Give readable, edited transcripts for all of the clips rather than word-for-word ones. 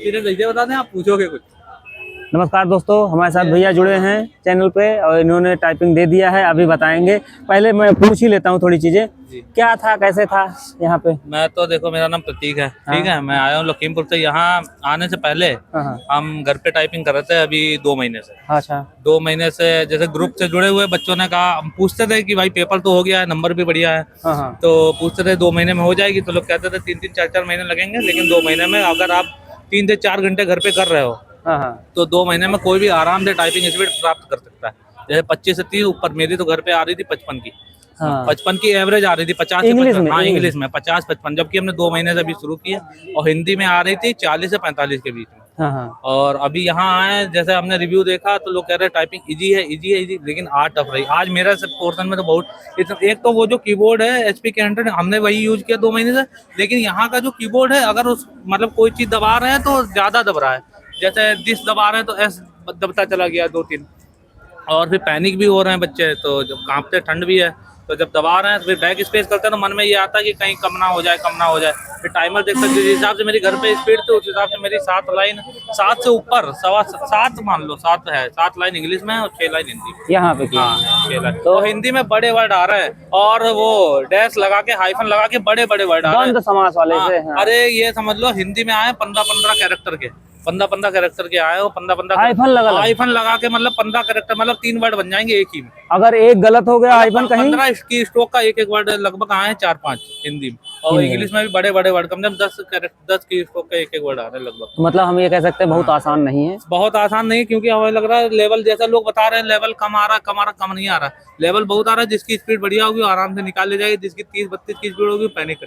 Experience ऐसे बता दें, आप पूछोगे कुछ। नमस्कार दोस्तों, हमारे साथ भैया जुड़े हैं चैनल पे और इन्होंने टाइपिंग दे दिया है, अभी बताएंगे। पहले मैं पूछ ही लेता हूँ थोड़ी चीजें, क्या था कैसे था यहाँ पे। मैं तो देखो, मेरा नाम प्रतीक है, ठीक है। मैं आया हूँ लखीमपुर से। यहाँ आने से पहले हम घर पे टाइपिंग कर रहे थे अभी 2 महीने से। अच्छा, 2 महीने से जैसे ग्रुप से जुड़े हुए बच्चों ने कहा, हम पूछते थे कि भाई पेपर तो हो गया है, नंबर भी बढ़िया है, तो पूछते थे 2 महीने में हो जाएगी, तो लोग कहते थे 3-3, 4-4 महीने लगेंगे, लेकिन 2 महीने में अगर आप 3 से 4 घंटे घर पे कर रहे हो तो 2 महीने में कोई भी आराम से टाइपिंग स्पीड प्राप्त कर सकता है। जैसे 25 से 30 ऊपर, मेरी तो घर पे आ रही थी 55 की। 55 की एवरेज आ रही थी, 50 से 55। हाँ, इंग्लिश में 50-55, जबकि हमने 2 महीने से अभी शुरू किया। और हिंदी में आ रही थी 40 से 45 के बीच में। और अभी यहाँ आए, जैसे हमने रिव्यू देखा तो लोग कह रहे हैं टाइपिंग इजी है, लेकिन आज टफ रही। आज मेरा पोर्शन में तो बहुत, एक तो वो जो कीबोर्ड है HP के 100, हमने वही यूज किया 2 महीने से। लेकिन यहाँ का जो कीबोर्ड है, अगर उस मतलब कोई चीज दबा रहे हैं तो ज्यादा दब रहा है। जैसे दिस दबा रहे हैं तो S दबता चला गया 2-3। और फिर पैनिक भी हो रहे हैं बच्चे, तो जब कांपते, ठंड भी है, तो जब दबा रहे हैं तो फिर बैक स्पेस करते हैं तो मन में ये आता है कि कहीं कम ना हो जाए, कम ना हो जाए। फिर टाइमर देख सकते, जिस हिसाब से मेरी घर पे स्पीड थी उस हिसाब से मेरी 7 लाइन, 7 से ऊपर, 7 मान लो, 7 है, 7 लाइन इंग्लिश में और 6 लाइन हिंदी में। यहाँ पे हाँ, 6 लाइन। तो हिंदी में बड़े वर्ड आ रहे हैं, और वो डैश लगा के, हाइफन लगा के बड़े बड़े वर्ड आ रहे हैं, समास वाले से। अरे ये समझ लो हिंदी में आए 15-15 कैरेक्टर के, 15-15 कैरेक्टर के आए हो, 15-15 हाइफन लगा के, मतलब 15 कैरेक्टर, मतलब 3 वर्ड बन जाएंगे एक ही में। अगर एक गलत हो गया हाइफन कहीं, 15 की स्ट्रोक का एक वर्ड लगभग आए हैं 4-5 हिंदी में, और इंग्लिश में भी बड़े बड़े वर्ड, कम से कम 10 की स्ट्रोक का एक वर्ड आ रहा है लगभग। मतलब हम ये कह सकते हैं बहुत आसान नहीं है। बहुत आसान नहीं, क्योंकि हमें लग रहा है लेवल, जैसा लोग बता रहे हैं लेवल कम आ रहा है, कम नहीं आ रहा है, लेवल बहुत आ रहा है। जिसकी स्पीड बढ़िया होगी आराम से निकाल ले जाएगी, जिसकी 30-32 की स्पीड होगी पैनिक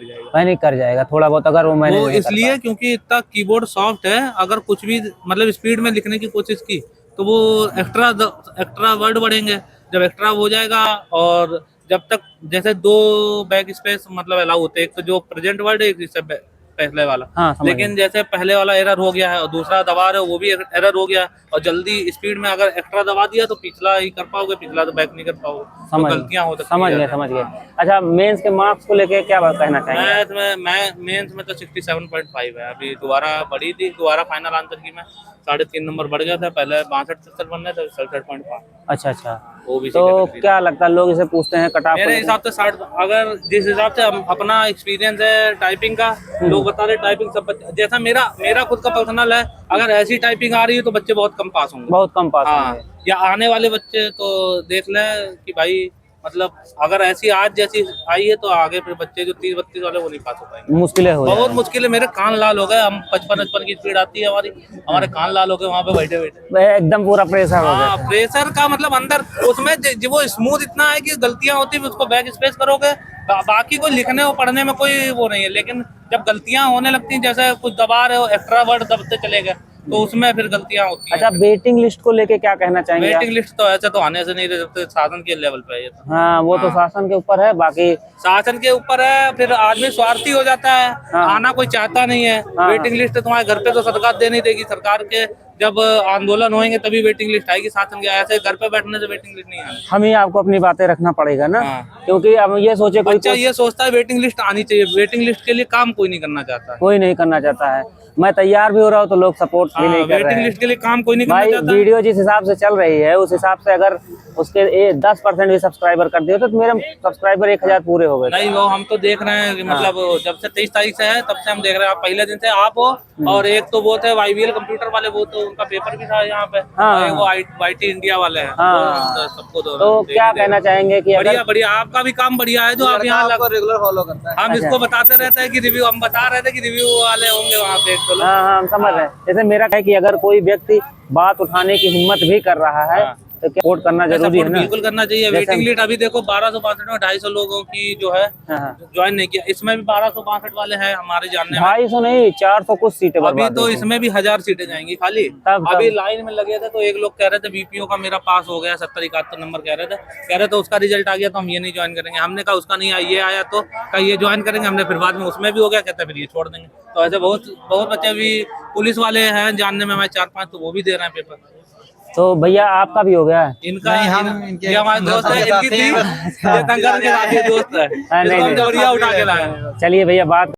कर जाएगा थोड़ा बहुत, अगर वो इसलिए क्योंकि इतना कीबोर्ड सॉफ्ट है, अगर कुछ भी मतलब स्पीड में लिखने की कोशिश की तो वो एक्स्ट्रा वर्ड बढ़ेंगे। जब एक्स्ट्रा हो जाएगा, और जब तक जैसे 2 बैक स्पेस मतलब अलाउ होते हैं, एक तो जो प्रेजेंट वर्ड है, एक पहले वाला। लेकिन जैसे पहले वाला एरर हो गया है और दूसरा दबा रहे हो वो भी एरर हो गया है, और जल्दी स्पीड में अगर एक्स्ट्रा दबा दिया तो पिछला ही कर पाओगे, पिछला तो बैक नहीं कर पाओगे, तो गलतियां हो सकती है। समझ गए। अच्छा, मेंस के मार्क्स को लेके क्या बात कहना चाहिए? मेंस में तो 67.5 है, अभी दोबारा बढ़ी थी, दोबारा फाइनल आंसर की मैं 3.5 नंबर बढ़ गया था, पहले 62-63 बनने थे, 67.5। अच्छा, तो क्या लगता है, लोग इसे पूछते हैं कट ऑफ? मेरे हिसाब से 60, अगर जिस हिसाब से अपना एक्सपीरियंस है टाइपिंग का, लोग बता रहे टाइपिंग सब जैसा मेरा खुद का पर्सनल है, अगर ऐसी टाइपिंग आ रही है तो बच्चे बहुत कम पास होंगे। हाँ, या आने वाले बच्चे तो देख लें कि भाई, मतलब अगर ऐसी आज जैसी आई है तो आगे फिर बच्चे जो 30-32 वाले वो नहीं पास हो पाएंगे, मुश्किल है, बहुत मुश्किल है। मेरे कान लाल हो गए, हम 55 की स्पीड आती है हमारी, हमारे कान लाल हो गए वहाँ पे बैठे एकदम पूरा प्रेशर हो गया। प्रेशर का मतलब अंदर उसमें वो स्मूथ इतना है कि गलतियां होती है, उसको बैक स्पेस करोगे, बाकी कोई लिखने और पढ़ने में कोई वो नहीं है। लेकिन जब गलतियां होने लगती हैं, जैसे कुछ दबा रहे हो, एक्स्ट्रा वर्ड दबते चले गए, तो उसमें फिर गलतियां होती हैं। अच्छा, वेटिंग लिस्ट को लेके क्या कहना चाहेंगे? वेटिंग लिस्ट तो ऐसे तो आने से नहीं दे सकते, शासन के लेवल पे है तो। हाँ, वो तो शासन के ऊपर है, बाकी शासन के ऊपर है। फिर आदमी स्वार्थी हो जाता है, आना कोई चाहता नहीं है। वेटिंग लिस्ट तुम्हारे घर पे तो सरकार दे नहीं देगी, सरकार के जब आंदोलन होंगे तभी वेटिंग लिस्ट आएगी शासन के, ऐसे घर पे बैठने से वेटिंग लिस्ट नहीं आएगी। हम ही आपको अपनी बातें रखना पड़ेगा ना, क्योंकि अब ये सोचे बच्चा ये सोचता है वेटिंग लिस्ट आनी चाहिए, वेटिंग लिस्ट के लिए काम कोई नहीं करना चाहता है। मैं तैयार भी हो रहा हूँ तो लोग सपोर्ट भी नहीं कर रहे हैं। वेटिंग लिस्ट के लिए काम कोई नहीं करना चाहता। वीडियो जिस हिसाब से चल रही है उस हिसाब से अगर उसके 10% भी सब्सक्राइबर कर दिए तो मेरे सब्सक्राइबर 1000 पूरे हो गए। नहीं, वो हम तो देख रहे हैं कि मतलब जब से 23 तारीख से है तब से हम देख रहे हैं। आप पहले दिन से आप हो, और एक तो वो थे YBL कंप्यूटर वाले, वो तो उनका पेपर भी था यहाँ पे, वो IT इंडिया वाले हैं, सबको तो क्या कहना चाहेंगे कि बढ़िया आपका भी काम बढ़िया है, जो आप यहाँ रेगुलर फॉलो करते हैं। हम इसको बताते रहते हैं कि रिव्यू, हम बता रहे थे कि रिव्यू वाले होंगे वहाँ पे। हाँ, हम समझ रहे हैं। जैसे मेरा है कि अगर कोई व्यक्ति बात उठाने की हिम्मत भी कर रहा है तो क्या सपोर्ट करना जरूरी है ना? बिल्कुल करना चाहिए। वेटिंग लिस्ट अभी देखो 1262 में 250 लोगों की जो है ज्वाइन नहीं किया, इसमें भी 1262 वाले हैं हमारे जानने में। 250 नहीं, 400 कुछ सीटें अभी तो इसमें भी 1000 सीटें जाएंगी खाली। अभी लाइन में लगे थे तो एक लोग कह रहे थे BPO का मेरा पास हो गया 70-71 नंबर कह रहे थे उसका रिजल्ट आ गया तो हम ये नहीं ज्वाइन करेंगे। हमने कहा उसका नहीं आया, ये आया तो कहा ये ज्वाइन करेंगे। हमने फिर बाद में उसमें भी हो गया, कहते फिर ये छोड़ देंगे। तो ऐसे बहुत बच्चे भी पुलिस वाले हैं जानने में हमारे 4-5, तो वो भी दे रहे हैं पेपर। तो भैया आपका भी हो गया है? इनका ये हमारे दोस्त है, इनकी थी, ये दोस्त है, बढ़िया उठा के लाए। चलिए भैया बात